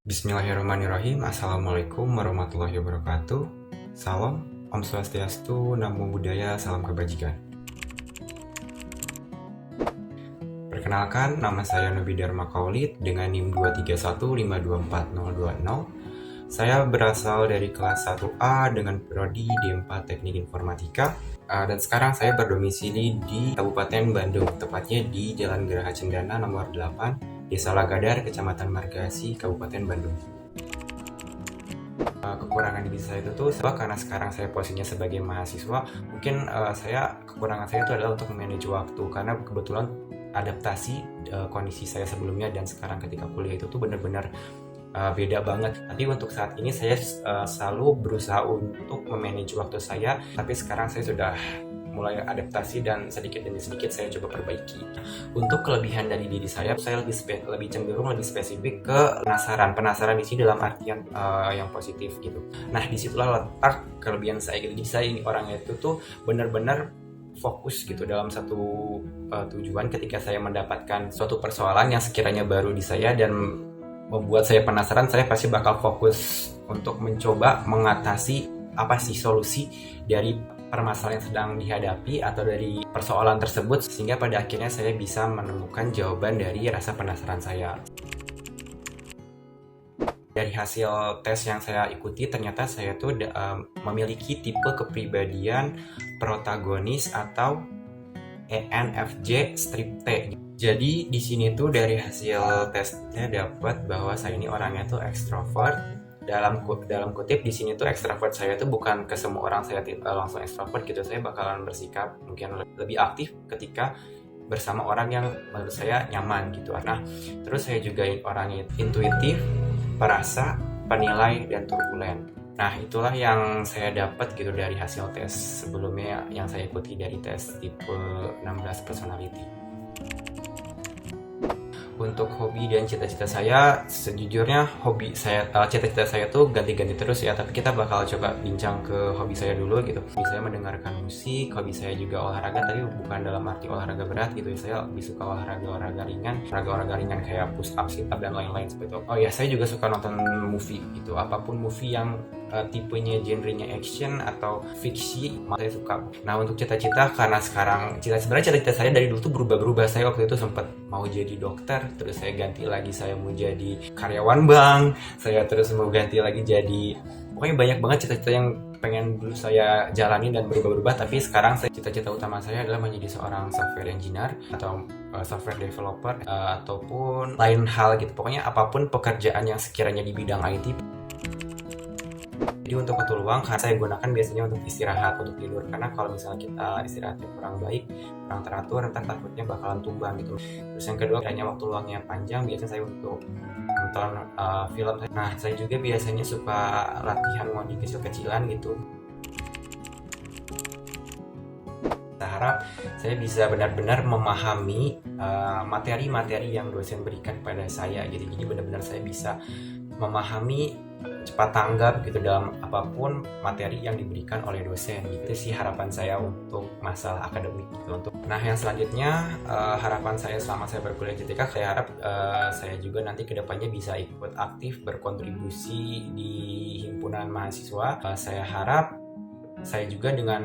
Bismillahirrahmanirrahim. Assalamualaikum warahmatullahi wabarakatuh. Salam, Om Swastiastu, Namo Buddhaya, salam kebajikan. Perkenalkan, nama saya Nobi Dharma Kaulid dengan NIM 231524020. Saya berasal dari kelas 1A dengan prodi D4 Teknik Informatika. Dan sekarang saya berdomisili di Kabupaten Bandung, tepatnya di Jalan Geraha Cendana nomor 8, Desa Lagadar, Kecamatan Margasi, Kabupaten Bandung. Kekurangan diri saya itu tuh karena sekarang saya posisinya sebagai mahasiswa, mungkin kekurangan saya itu adalah untuk memanage waktu, karena kebetulan adaptasi kondisi saya sebelumnya dan sekarang ketika kuliah itu tuh benar-benar beda banget. Tapi untuk saat ini saya selalu berusaha untuk memanage waktu saya, tapi sekarang saya sudah mulai adaptasi dan sedikit demi sedikit saya coba perbaiki. Untuk kelebihan dari diri saya lebih cenderung lebih spesifik ke penasaran di sini dalam artian yang positif gitu. Nah, disitulah letak kelebihan saya gitu. Jadi saya ini orangnya itu tuh benar-benar fokus gitu dalam satu tujuan. Ketika saya mendapatkan suatu persoalan yang sekiranya baru di saya dan membuat saya penasaran, saya pasti bakal fokus untuk mencoba mengatasi apa sih solusi dari permasalahan yang sedang dihadapi atau dari persoalan tersebut, sehingga pada akhirnya saya bisa menemukan jawaban dari rasa penasaran saya. Dari hasil tes yang saya ikuti, ternyata saya tuh memiliki tipe kepribadian protagonis atau ENFJ strip T. Jadi di sini tuh dari hasil tesnya dapat bahwa saya ini orangnya tuh ekstrovert. Dalam kutip di sini tuh ekstrovert saya tuh bukan ke semua orang saya langsung ekstrovert gitu. Saya bakalan bersikap mungkin lebih aktif ketika bersama orang yang menurut saya nyaman gitu. Nah, terus saya juga orangnya intuitif, perasa, penilai, dan turbulen. Nah, itulah yang saya dapat gitu dari hasil tes sebelumnya yang saya ikuti dari tes tipe 16 personality. Untuk hobi dan cita-cita saya, sejujurnya cita-cita saya tuh ganti-ganti terus ya, tapi kita bakal coba bincang ke hobi saya dulu gitu. Hobi saya mendengarkan musik, hobi saya juga olahraga, tapi bukan dalam arti olahraga berat gitu ya. Saya lebih suka olahraga ringan kayak push up, sit up, dan lain-lain seperti itu. Oh ya, saya juga suka nonton movie gitu, apapun movie yang tipenya genrenya action atau fiksi, saya suka. Nah, untuk cita-cita, karena sekarang sebenarnya cita-cita saya dari dulu tuh berubah-berubah. Saya waktu itu sempat mau jadi dokter, terus saya ganti lagi saya mau jadi karyawan bank, saya terus mau ganti lagi jadi, pokoknya banyak banget cita-cita yang pengen dulu saya jalani dan berubah-berubah. Tapi sekarang cita-cita utama saya adalah menjadi seorang software engineer atau software developer ataupun lain hal gitu. Pokoknya apapun pekerjaan yang sekiranya di bidang IT. Jadi untuk waktu luang saya gunakan biasanya untuk istirahat, untuk tidur, karena kalau misalnya kita istirahatnya kurang baik, kurang teratur, ntar takutnya bakalan tumbang gitu. Terus yang kedua, kayaknya waktu luangnya panjang, biasanya saya untuk nonton film. Nah, saya juga biasanya suka latihan ngoding kecil-kecilan gitu. Saya harap saya bisa benar-benar memahami materi-materi yang dosen berikan kepada saya gitu. Jadi benar-benar saya bisa memahami, cepat tanggap gitu dalam apapun materi yang diberikan oleh dosen gitu sih harapan saya untuk masalah akademik gitu. Nah, yang selanjutnya harapan saya selama saya berkuliah di JTK, saya harap saya juga nanti kedepannya bisa ikut aktif berkontribusi di himpunan mahasiswa. Saya harap saya juga dengan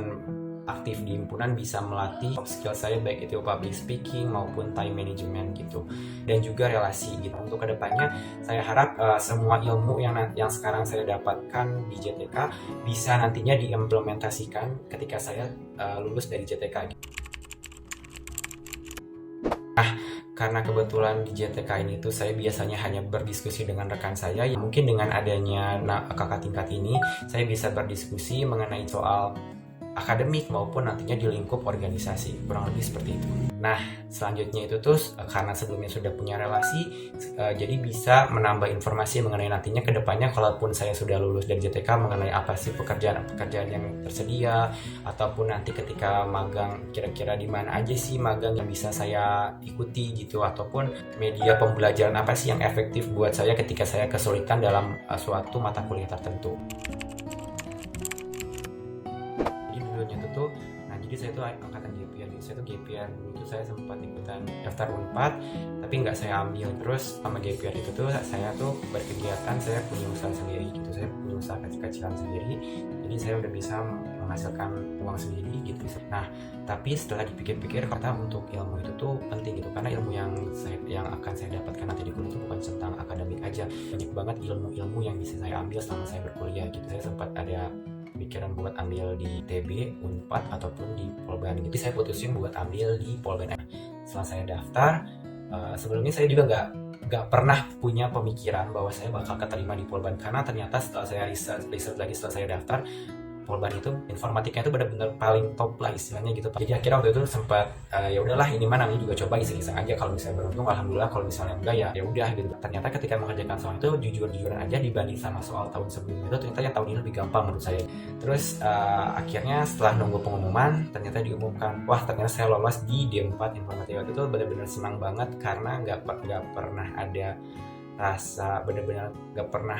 aktif di himpunan bisa melatih skill saya, baik itu public speaking maupun time management gitu, dan juga relasi gitu. Untuk kedepannya saya harap semua ilmu yang sekarang saya dapatkan di JTK bisa nantinya diimplementasikan ketika saya lulus dari JTK gitu. Nah, karena kebetulan di JTK ini tuh saya biasanya hanya berdiskusi dengan rekan saya, ya mungkin dengan adanya kakak tingkat ini saya bisa berdiskusi mengenai soal akademik maupun nantinya di lingkup organisasi, kurang lebih seperti itu. Nah, selanjutnya itu tuh karena sebelumnya sudah punya relasi, jadi bisa menambah informasi mengenai nantinya ke depannya kalaupun saya sudah lulus dari JTK, mengenai apa sih pekerjaan yang tersedia, ataupun nanti ketika magang kira-kira di mana aja sih magang yang bisa saya ikuti gitu, ataupun media pembelajaran apa sih yang efektif buat saya ketika saya kesulitan dalam suatu mata kuliah tertentu. Nah, jadi saya tuh angkatan JP saya tuh gap year. Dulu tuh saya sempat ikutan daftar Unpad tapi nggak saya ambil. Terus sama gap year itu tuh saya tuh berkegiatan, saya punya usaha sendiri gitu, saya punya usaha kecil-kecilan sendiri, jadi saya udah bisa menghasilkan uang sendiri gitu. Nah tapi setelah dipikir-pikir kata untuk ilmu itu tuh penting gitu, karena ilmu yang akan saya dapatkan nanti di kuliah itu bukan tentang akademik aja, banyak banget ilmu-ilmu yang bisa saya ambil selama saya berkuliah gitu. Saya sempat ada pikiran buat ambil di TB, Unpad ataupun di Polban gitu. Saya putusin buat ambil di Polban. Setelah saya daftar, sebelumnya saya juga nggak pernah punya pemikiran bahwa saya bakal keterima di Polban, karena ternyata setelah saya riset lagi setelah saya daftar, Polban itu informatiknya itu benar-benar paling top lah istilahnya gitu. Jadi akhirnya waktu itu sempat ya udahlah, ini mah namanya juga coba iseng-iseng aja, kalau misalnya beruntung alhamdulillah, kalau misalnya enggak ya udah gitu. Ternyata ketika mengerjakan soal itu jujur-jujuran aja dibanding sama soal tahun sebelumnya itu ternyata yang tahun ini lebih gampang menurut saya. Terus akhirnya setelah nunggu pengumuman ternyata diumumkan, wah ternyata saya lolos di D4 informatika. Itu benar-benar senang banget karena nggak pernah ada rasa, benar-benar nggak pernah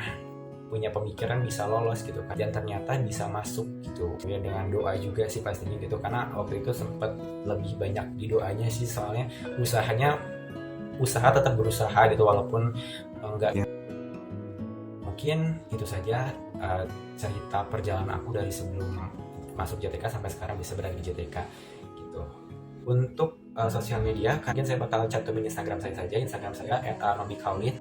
punya pemikiran bisa lolos gitu kan, dan ternyata bisa masuk gitu ya, dengan doa juga sih pastinya gitu, karena waktu itu sempat lebih banyak di doanya sih, soalnya usaha tetap berusaha gitu walaupun enggak ya. Mungkin itu saja cerita perjalanan aku dari sebelum masuk JTK sampai sekarang bisa berada di JTK gitu. Untuk sosial media mungkin saya bakal cantumin Instagram saya saja, Instagram saya @nobikaulid.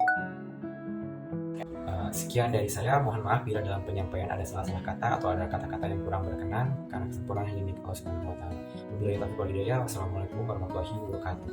Sekian dari saya, mohon maaf bila dalam penyampaian ada salah-salah kata atau ada kata-kata yang kurang berkenan, karena kesempurnaan hanya milik Allah Subhanahu wa Ta'ala. Wabillahi taufiq wal hidayah. Wassalamualaikum warahmatullahi wabarakatuh.